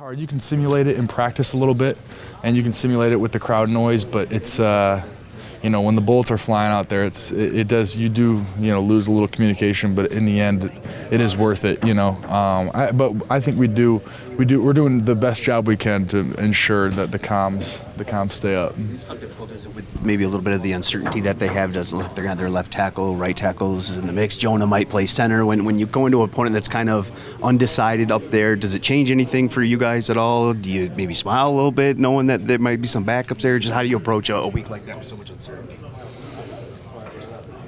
hard. You can simulate it in practice a little bit, and you can simulate it with the crowd noise, but it's when the bullets are flying out there, you do lose a little communication, but in the end, it is worth it. But I think we're doing the best job we can to ensure that the comms stay up. How difficult is it with maybe a little bit of the uncertainty that they have? Doesn't look like they're going to have their left tackle, right tackles in the mix. Jonah might play center. When you go into an opponent that's kind of undecided up there, does it change anything for you guys at all? Do you maybe smile a little bit knowing that there might be some backups there? Just how do you approach a week like that with so much uncertainty?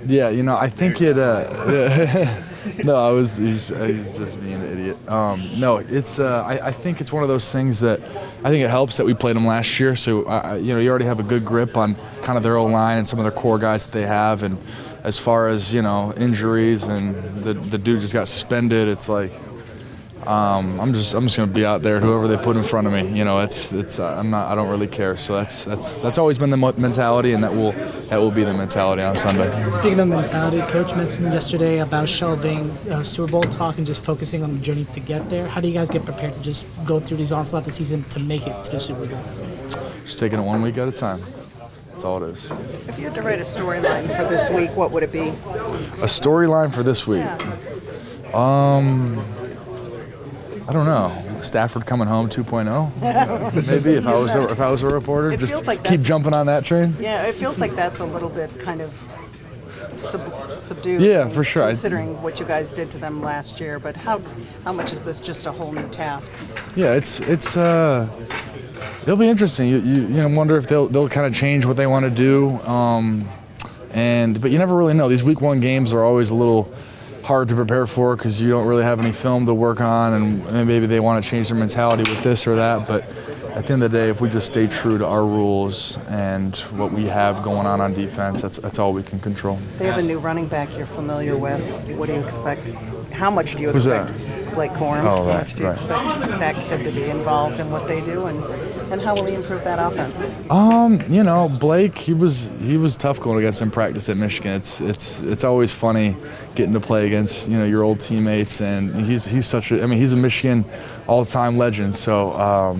Yeah, I think it. No, he's just being an idiot. No, it's. I think it's one of those things that I think it helps that we played them last year. So you already have a good grip on kind of their O-line and some of their core guys that they have. And as far as injuries and the dude just got suspended, it's like. I'm just going to be out there, whoever they put in front of me. I don't really care. So that's always been the mentality, and that will be the mentality on Sunday. Speaking of mentality, Coach mentioned yesterday about shelving Super Bowl talk and just focusing on the journey to get there. How do you guys get prepared to just go through these onslaught this season to make it to the Super Bowl? Just taking it 1 week at a time. That's all it is. If you had to write a storyline for this week, what would it be? A storyline for this week? I don't know. Stafford coming home 2.0? Maybe if I was a reporter, just keep jumping on that train. Yeah, it feels like that's a little bit kind of subdued. Yeah, for sure. Considering what you guys did to them last year, but how much is this just a whole new task? Yeah, it'll be interesting. You wonder if they'll kind of change what they want to do, but you never really know. These week 1 games are always a little hard to prepare for because you don't really have any film to work on, and maybe they want to change their mentality with this or that. But at the end of the day, if we just stay true to our rules and what we have going on defense, that's all we can control. They have a new running back you're familiar with. What do you expect? How much do you expect? Who's that? Blake Corum. Oh, right, How much do you expect that kid to be involved in what they do, and how will he improve that offense? Blake, he was tough going against him in practice at Michigan. It's always funny getting to play against your old teammates, and he's a Michigan all-time legend. So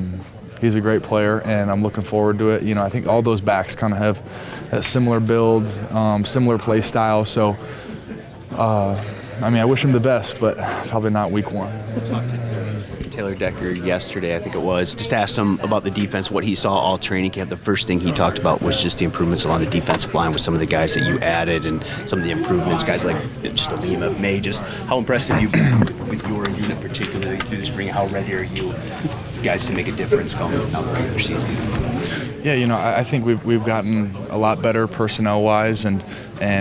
he's a great player, and I'm looking forward to it. I think all those backs kind of have a similar build, similar play style. So. I wish him the best, but probably not week 1. Talked to Taylor Decker yesterday, I think it was. Just asked him about the defense, what he saw all training camp. The first thing he talked about was just the improvements along the defensive line with some of the guys that you added and some of the improvements, guys like just Alima, May. Just how impressive you've been with your unit, particularly through the spring. How ready are you guys to make a difference coming out the regular season? Yeah, I think we've gotten a lot better personnel-wise, and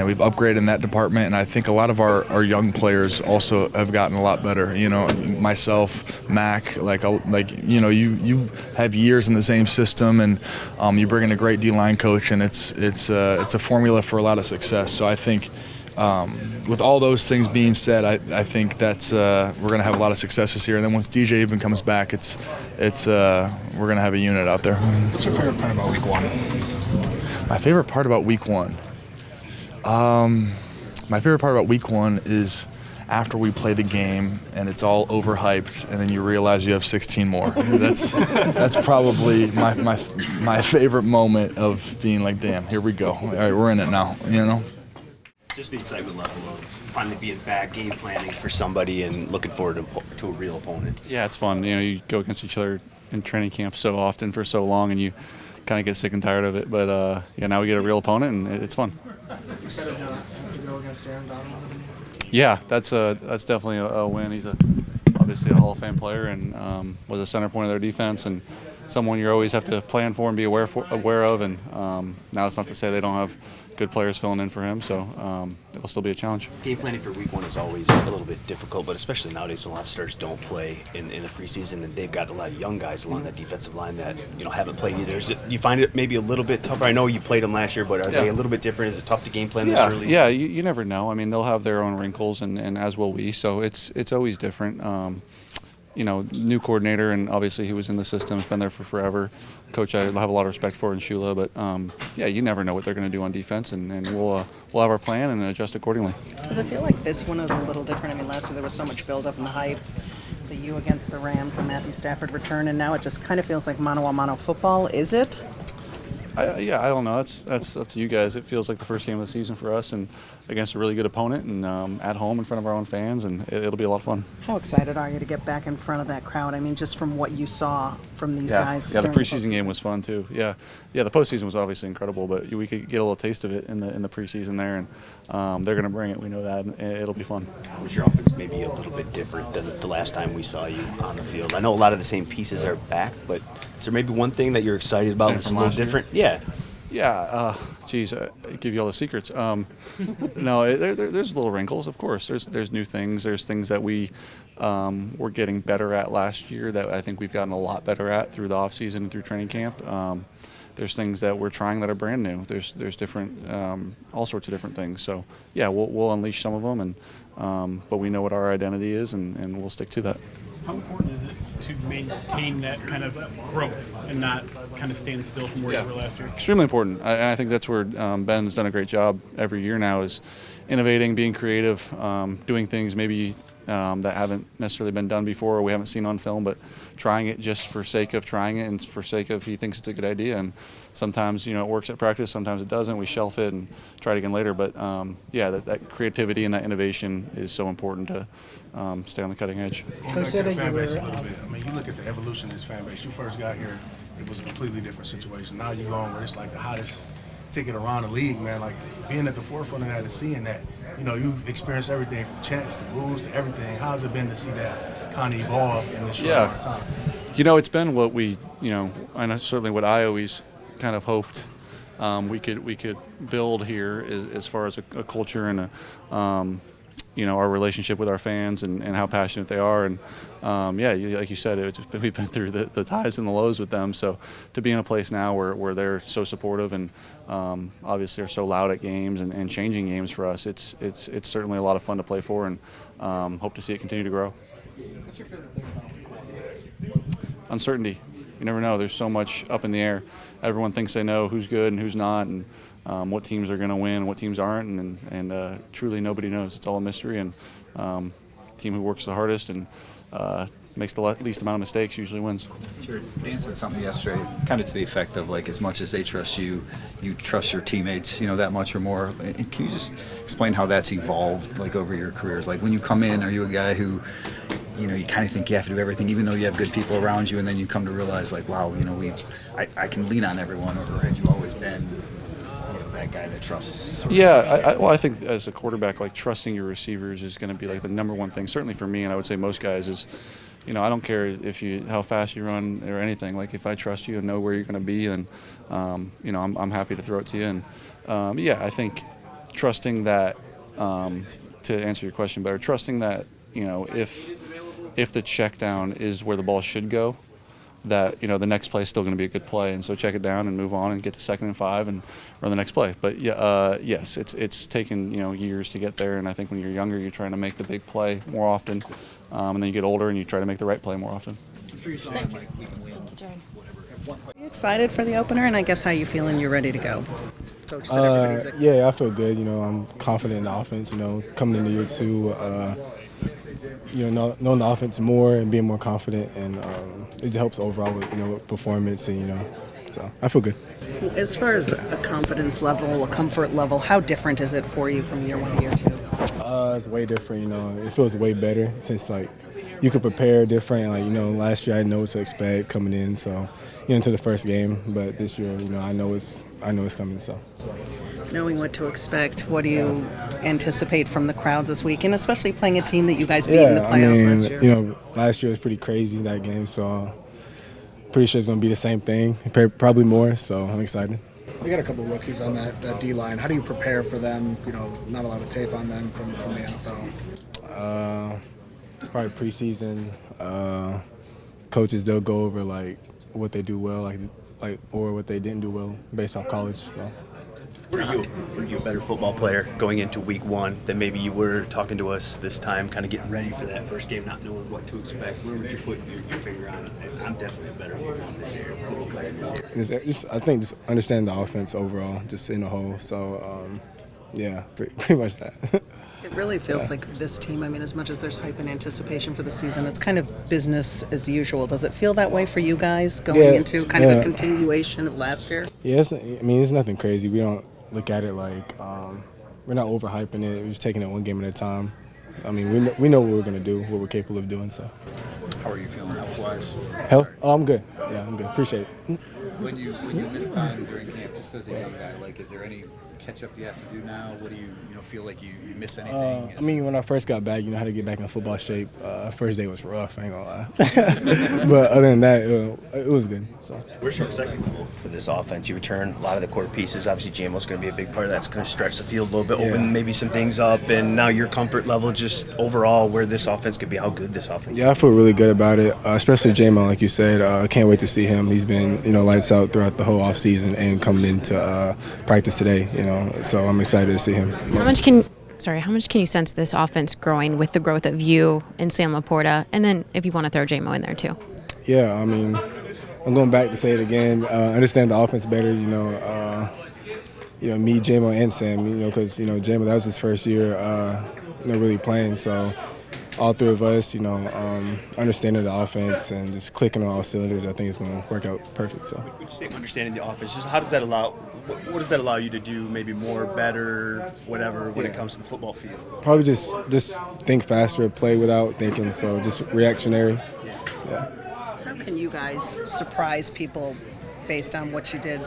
we've upgraded in that department. And I think a lot of our young players also have gotten a lot better. Myself, Mac, you have years in the same system, and you bring in a great D-line coach, and it's a formula for a lot of success. So I think. With all those things being said, I think that's we're going to have a lot of success this year. And then once DJ even comes back, we're going to have a unit out there. What's your favorite part about week 1? My favorite part about week 1? My favorite part about week 1 is after we play the game and it's all overhyped, and then you realize you have 16 more. That's probably my favorite moment of being like, damn, here we go. All right, we're in it now. Just the excitement level of finally being back, game planning for somebody, and looking forward to a real opponent. Yeah, it's fun. You go against each other in training camp so often for so long, and you kind of get sick and tired of it. But now we get a real opponent, and it's fun. You said it to go against Jared Goff. Yeah, that's definitely a win. He's obviously a Hall of Fame player, and was a center point of their defense, and someone you always have to plan for and be aware of. And now it's not to say they don't have good players filling in for him, so it'll still be a challenge. Game planning for week 1 is always a little bit difficult, but especially nowadays when a lot of stars don't play in the preseason, and they've got a lot of young guys along that defensive line that haven't played either. You find it maybe a little bit tougher? I know you played them last year, but are they a little bit different? Is it tough to game plan this early? Yeah, you never know. They'll have their own wrinkles, and as will we, so it's always different. New coordinator, and obviously he was in the system, has been there for forever. Coach I have a lot of respect for in Shula, but you never know what they're going to do on defense, and we'll have our plan and adjust accordingly. Does it feel like this one is a little different? Last year there was so much build-up and hype. the U against the Rams, the Matthew Stafford return, and now it just kind of feels like mano-a-mano football. Is it? I don't know. That's up to you guys. It feels like the first game of the season for us, and against a really good opponent, and at home in front of our own fans, and it'll be a lot of fun. How excited are you to get back in front of that crowd? I mean, just from what you saw from these guys. Yeah, the during preseason game was fun too. Yeah, the postseason was obviously incredible, but we could get a little taste of it in the preseason there, and they're going to bring it. We know that, and it'll be fun. Was your offense maybe a little bit different than the last time we saw you on the field? I know a lot of the same pieces are back, but is there maybe one thing that you're excited about that's a little different? Yeah. Yeah, geez, I give you all the secrets. No, there's little wrinkles, of course. There's new things. There's things that we were getting better at last year that I think we've gotten a lot better at through the offseason and through training camp. There's things that we're trying that are brand new. There's different, all sorts of different things. So, yeah, we'll unleash some of them, and but we know what our identity is, and we'll stick to that. How important is it to maintain that kind of growth and not kind of stand still from where you were last year? Extremely important. I think that's where Ben's done a great job every year now, is innovating, being creative, doing things maybe that haven't necessarily been done before or we haven't seen on film, but trying it just for sake of trying it and for sake of he thinks it's a good idea. And sometimes, it works at practice, sometimes it doesn't. We shelf it and try it again later. But, that creativity and that innovation is so important to stay on the cutting edge. Going back to the fan base a little bit, I mean, you look at the evolution of this fan base. You first got here, it was a completely different situation. Now you're going where it's like the hottest ticket around the league, man. Like, being at the forefront of that and seeing that, you've experienced everything from chants to rules to everything. How's it been to see that kind of evolve in this short amount of time? It's been what we, I know certainly what I always kind of hoped we could build here as far as a culture and our relationship with our fans and how passionate they are. And, like you said, we've been through the highs and the lows with them. So to be in a place now where they're so supportive and obviously are so loud at games and changing games for us, it's certainly a lot of fun to play for, and hope to see it continue to grow. What's your favorite thing about Uncertainty. You never know. There's so much up in the air. Everyone thinks they know who's good and who's not, and what teams are going to win and what teams aren't, and truly nobody knows. It's all a mystery, and team who works the hardest and makes the least amount of mistakes usually wins. Jared, Dan said something yesterday, kind of to the effect of, like, as much as they trust you, you trust your teammates, that much or more. And can you just explain how that's evolved, like, over your careers? Like, when you come in, are you a guy who, you kind of think you have to do everything, even though you have good people around you, and then you come to realize, like, wow, I can lean on everyone, or had you always been that guy that trusts? Yeah, I think as a quarterback, like, trusting your receivers is going to be like the number one thing. Certainly for me, and I would say most guys, is I don't care how fast you run or anything. Like, if I trust you and know where you're going to be, then I'm happy to throw it to you. And I think trusting that, to answer your question better, trusting that if the check down is where the ball should go, that the next play is still going to be a good play, and so check it down and move on and get to 2nd and 5 and run the next play. But yes, it's taken years to get there, and I think when you're younger, you're trying to make the big play more often, and then you get older and you try to make the right play more often. Thank you, Jared. Are you excited for the opener, and I guess how you feeling? You're ready to go. Coach said everybody's yeah, I feel good. I'm confident in the offense. Coming into year 2. Knowing the offense more and being more confident, and it helps overall with performance, and so I feel good. As far as a confidence level, a comfort level, how different is it for you from year 1 to year 2? It's way different. It feels way better since, like, you could prepare different. Like, last year I know what to expect coming in, so into the first game, but this year I know it's coming. So. Knowing what to expect, what do you anticipate from the crowds this week, and especially playing a team that you guys beat in the playoffs last year? Last year was pretty crazy, that game, so pretty sure it's going to be the same thing, probably more, so I'm excited. We got a couple rookies on that D-line. How do you prepare for them? Not a lot of tape on them from the NFL. Probably preseason. Coaches, they'll go over, like, what they do well, like or what they didn't do well based off college, so. Were you a better football player going into week 1 than maybe you were talking to us this time, kind of getting ready for that first game, not knowing what to expect? Where would you put your finger on it? I'm definitely a better football player this year. I think just understand the offense overall, just in a whole. So, pretty much that. It really feels like this team, I mean, as much as there's hype and anticipation for the season, it's kind of business as usual. Does it feel that way for you guys going into kind of a continuation of last year? Yeah, it's nothing crazy. We don't look at it like we're not overhyping it. We're just taking it one game at a time. I mean, we know what we're going to do, what we're capable of doing. So, How are you feeling health-wise? health? Oh, I'm good. Yeah, I'm good. Appreciate it. When you miss time during camp, just as a young guy, like, is there any catch-up you have to do now? What do you feel like you miss anything? I mean, when I first got back, how to get back in football shape. First day was rough, I ain't gonna lie. But other than that, it was good. So. Where's your excitement level for this offense? You return a lot of the core pieces. Obviously, JMO's going to be a big part of that. It's going to stretch the field a little bit, open maybe some things up. And now your comfort level, just overall, where this offense could be, how good this offense Yeah, I feel really good about it, especially JMO, like you said. I can't wait to see him. He's been, lights out throughout the whole offseason and coming into practice today, So I'm excited to see him. How much can you sense this offense growing with the growth of you and Sam Laporta, and then if you want to throw JMO in there too? Yeah, I mean, I'm going back to say it again. Understand the offense better, me, JMO, and Sam, because, JMO, that was his first year, really playing. So all three of us, understanding the offense and just clicking on all cylinders, I think it's going to work out perfect. So. When you say understanding the offense, just how does that allow? What does that allow you to do? Maybe more, better, whatever, when it comes to the football field. Probably just think faster, play without thinking. So just reactionary. Yeah. How can you guys surprise people based on what you did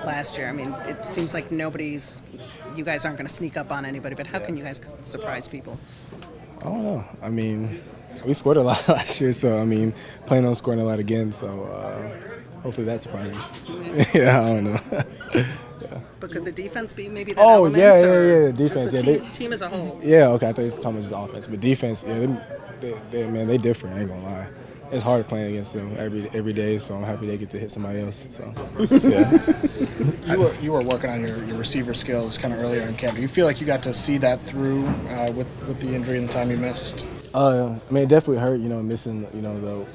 last year? I mean, it seems like you guys aren't going to sneak up on anybody, but how can you guys surprise people? I don't know. I mean, we scored a lot last year, so, planning on scoring a lot again, so hopefully that surprises. Yeah, I don't know. But could the defense be maybe that element? Yeah, defense. The team as a whole. Yeah, okay, I thought you were talking about just offense. But defense, they different, I ain't going to lie. It's hard playing against them every day, so I'm happy they get to hit somebody else. So, yeah. You were working on your receiver skills kind of earlier in camp. Do you feel like you got to see that through with the injury and the time you missed? It definitely hurt, missing, the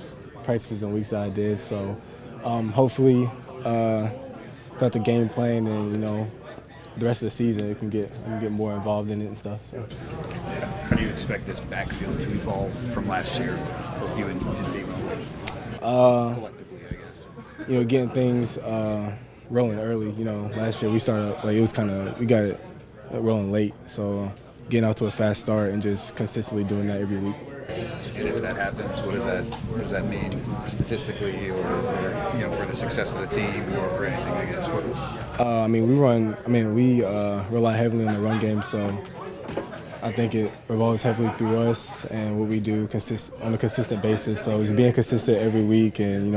practices and weeks that I did. So, hopefully, throughout the game plan and, the rest of the season, it can get more involved in it and stuff. So. How do you expect this backfield to evolve from last year, both you and Demo? Collectively, I guess. Getting things rolling early. Last year we started we got it rolling late. So getting out to a fast start and just consistently doing that every week. And if that happens, what does that mean statistically, or for the success of the team, or anything? I guess. We rely heavily on the run game, so I think it revolves heavily through us and what we do on a consistent basis. So it's being consistent every week, and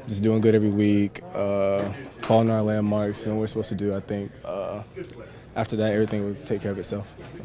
just doing good every week, following our landmarks and what we're supposed to do. I think after that, everything will take care of itself. So.